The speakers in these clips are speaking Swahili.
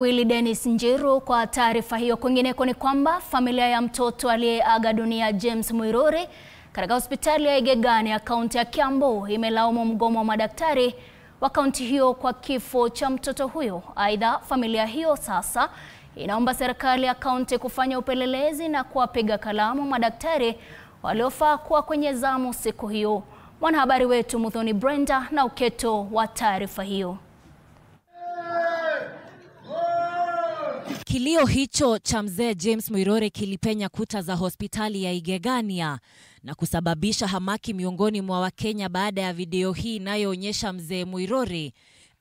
Willy Dennis Njiru kwa taarifa hiyo. Kwingineko ni kwamba familia ya mtoto aliyeaga dunia James Muiruri katika hospitali ya Igegania kaunti ya Kiambu imelaumu mgomo wa madaktari wa kaunti hiyo kwa kifo cha mtoto huyo. Aidha, familia hiyo sasa inaomba serikali ya kaunti kufanya upelelezi na kuwapiga kalamu madaktari waliofaa kuwa kwenye zamu siku hiyo. Mwanahabari wetu Muthoni Brenda na uketo wa taarifa hiyo. Kilio hicho cha mzee James Muiruri kilipenya kuta za hospitali ya Igegania na kusababisha hamaki miongoni mwa Wakenya baada ya video hii inayoonyesha mzee Muiruri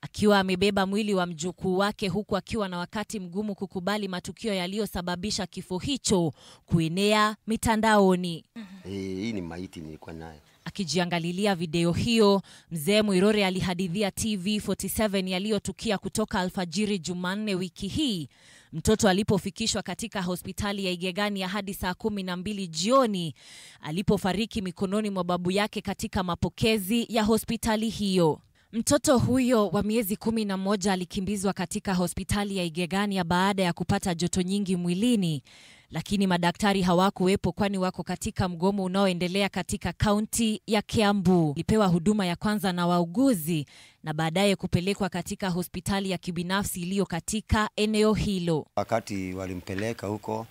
akiwa amebeba mwili wa mjukuu wake huku akiwa na wakati mgumu kukubali matukio yaliyosababisha kifo hicho kuenea mitandaoni. Hii ni maiti nilikuwa naye. Akijiangalilia video hiyo, mzee Muiruri alihadithia TV47 yaliyotukia kutoka alfajiri Jumanne wiki hii. Mtoto alipofikishwa katika hospitali ya Igegania hadi saa 12 jioni, alipofariki mikononi mwa babu yake katika mapokezi ya hospitali hiyo. Mtoto huyo wa miezi 11 alikimbizwa katika hospitali ya Igegania baada ya kupata joto nyingi mwilini, lakini madaktari hawakuwepo kwani wako katika mgomo unaoendelea katika kaunti ya Kiambu. Alipewa huduma ya kwanza na wauguzi na baadaye kupelekwa katika hospitali ya kibinafsi iliyo katika eneo hilo. Wakati walimpeleka huko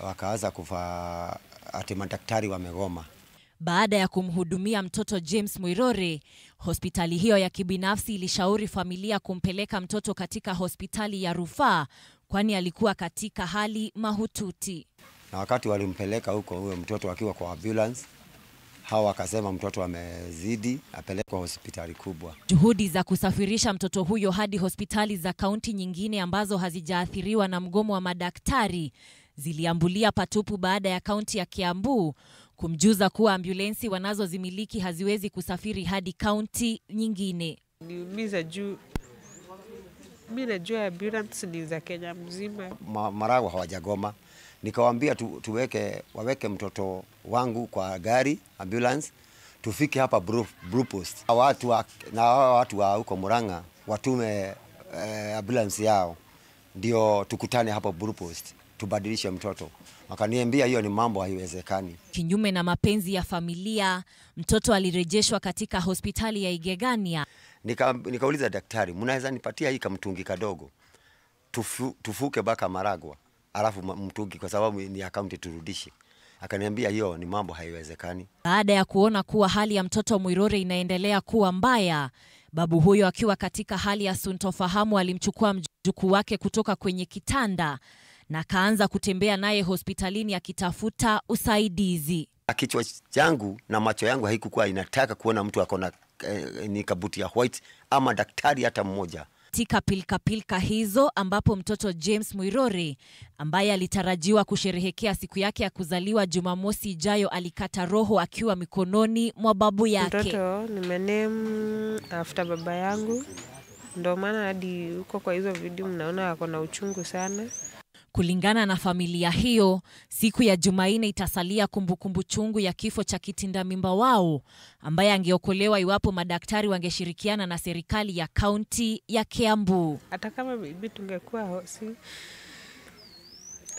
wakaanza kufa ati madaktari wamegoma. Baada ya kumhudumia mtoto James Muiruri, hospitali hiyo ya kibinafsi ilishauri familia kumpeleka mtoto katika hospitali ya rufaa kwani alikuwa katika hali mahututi. Na wakati walimpeleka huko huyo mtoto akiwa kwa ambulance, hao wakasema mtoto amezidi, apelekwa hospitali kubwa. Juhudi za kusafirisha mtoto huyo hadi hospitali za kaunti nyingine ambazo hazijaathiriwa na mgomo wa madaktari ziliambulia patupu baada ya kaunti ya Kiambu kumjuza kuwa ambulensi wanazozimiliki haziwezi kusafiri hadi kaunti nyingine. Niumiza juu mimi najua ambulance ni za Kenya mzima. Marawa hawajagoma. Nikawaambia waweke mtoto wangu kwa gari ambulance tufike hapa Blue Post. Watu wa huko Murang'a watume ambulance yao ndio tukutane hapa Blue Post tubadilishe mtoto. Wakaniambia hiyo ni mambo haiwezekani. Kinyume na mapenzi ya familia, mtoto alirejeshwa katika hospitali ya Igegania. Nikauliza daktari, mnaweza nipatia hii kamtungi kadogo tufuke baka Maragwa alafu mtungi kwa sababu ni akaunti turudishe. Akaniambia hiyo ni mambo haiwezekani. Baada ya kuona kuwa hali ya mtoto Muiruri inaendelea kuwa mbaya, babu huyo akiwa katika hali ya sintofahamu alimchukua mjukuu wake kutoka kwenye kitanda na kaanza kutembea naye hospitalini akitafuta usaidizi. Kichwa changu na macho yangu haikukuwa inataka kuona mtu akona ni kabuti ya white ama daktari hata mmoja. Katika pilka hizo ambapo mtoto James Muiruri ambaye alitarajiwa kusherehekea siku yake ya kuzaliwa Jumamosi ijayo alikata roho akiwa mikononi mwa babu yake. Mtoto nimename after baba yangu. Ndio maana hadi huko kwa hizo video mnaona ako na uchungu sana. Kulingana na familia hiyo, siku ya Jumanne itasalia kumbukumbu chungu ya kifo cha kitinda mimba wao ambaye angeokolewa iwapo madaktari wangeshirikiana na serikali ya kaunti ya Kiambu. Hata kama bibi tungekuwa hosi,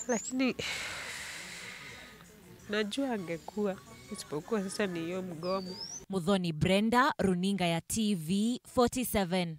lakini najua angekuwa, isipokuwa sasa ni hiyo mgomo. Muthoni Brenda, runinga ya TV47.